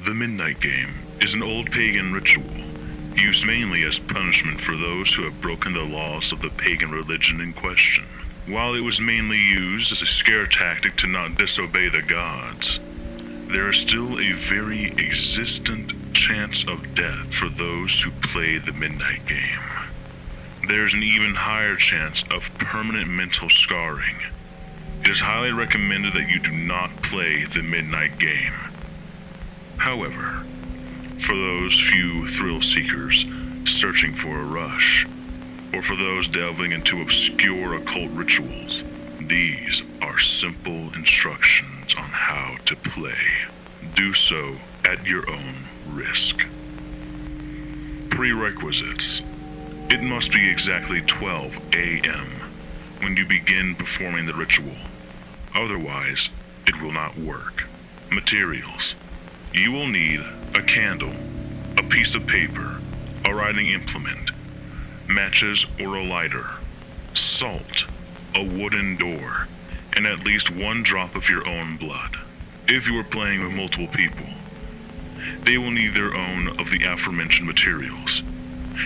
The Midnight Game is an old pagan ritual, used mainly as punishment for those who have broken the laws of the pagan religion in question. While it was mainly used as a scare tactic to not disobey the gods, there is still a very existent chance of death for those who play the Midnight Game. There's an even higher chance of permanent mental scarring. It is highly recommended that you do not play the Midnight Game. However, for those few thrill seekers searching for a rush, or for those delving into obscure occult rituals, these are simple instructions on how to play. Do so at your own risk. Prerequisites. It must be exactly 12 a.m. when you begin performing the ritual. Otherwise, it will not work. Materials. You will need a candle, a piece of paper, a writing implement, matches or a lighter, salt, a wooden door, and at least one drop of your own blood. If you are playing with multiple people, they will need their own of the aforementioned materials,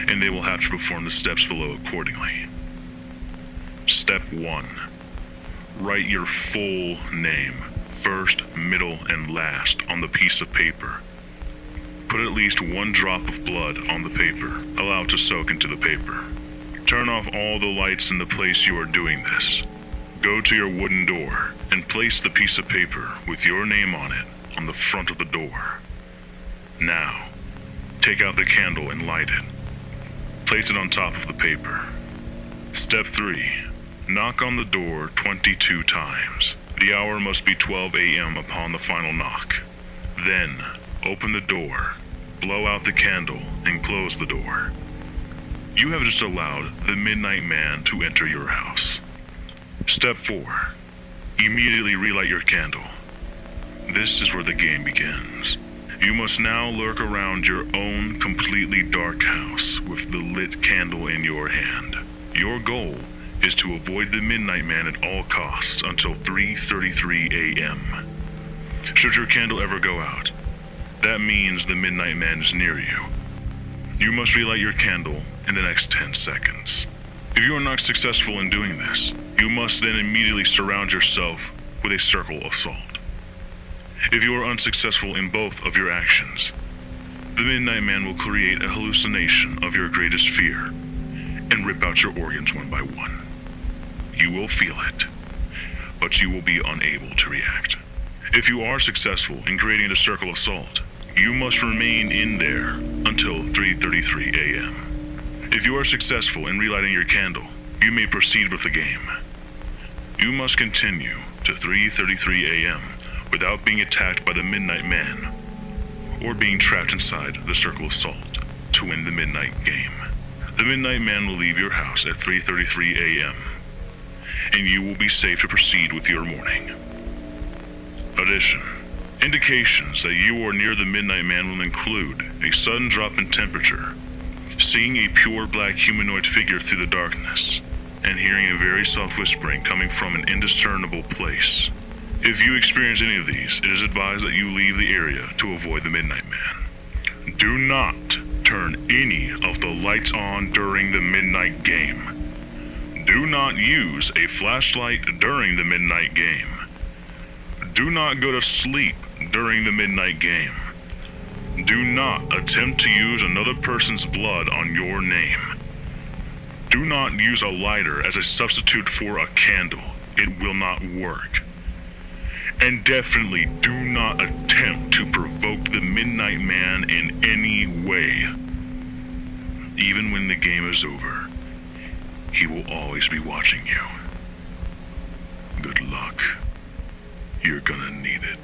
and they will have to perform the steps below accordingly. Step 1. Write your full name, first, middle, and last, on the piece of paper. Put at least one drop of blood on the paper. Allow it to soak into the paper. Turn off all the lights in the place you are doing this. Go to your wooden door and place the piece of paper with your name on it on the front of the door. Now, take out the candle and light it. Place it on top of the paper. Step 3. Knock on the door 22 times. The hour must be 12 a.m. upon the final knock. Then, open the door, blow out the candle, and close the door. You have just allowed the Midnight Man to enter your house. Step 4. Immediately relight your candle. This is where the game begins. You must now lurk around your own completely dark house with the lit candle in your hand. Your goal is to avoid the Midnight Man at all costs until 3:33 a.m. Should your candle ever go out, that means the Midnight Man is near you. You must relight your candle in the next 10 seconds. If you are not successful in doing this, you must then immediately surround yourself with a circle of salt. If you are unsuccessful in both of your actions, the Midnight Man will create a hallucination of your greatest fear and rip out your organs one by one. You will feel it, but you will be unable to react. If you are successful in creating the circle of salt, you must remain in there until 3:33 a.m. If you are successful in relighting your candle, you may proceed with the game. You must continue to 3:33 a.m. without being attacked by the Midnight Man or being trapped inside the circle of salt to win the Midnight Game. The Midnight Man will leave your house at 3:33 a.m. and you will be safe to proceed with your morning. Addition. Indications that you are near the Midnight Man will include a sudden drop in temperature, seeing a pure black humanoid figure through the darkness, and hearing a very soft whispering coming from an indiscernible place. If you experience any of these, it is advised that you leave the area to avoid the Midnight Man. Do not turn any of the lights on during the Midnight Game. Do not use a flashlight during the Midnight Game. Do not go to sleep during the Midnight Game. Do not attempt to use another person's blood on your name. Do not use a lighter as a substitute for a candle. It will not work. And definitely do not attempt to provoke the Midnight Man in any way. Even when the game is over, he will always be watching you. Good luck. You're gonna need it.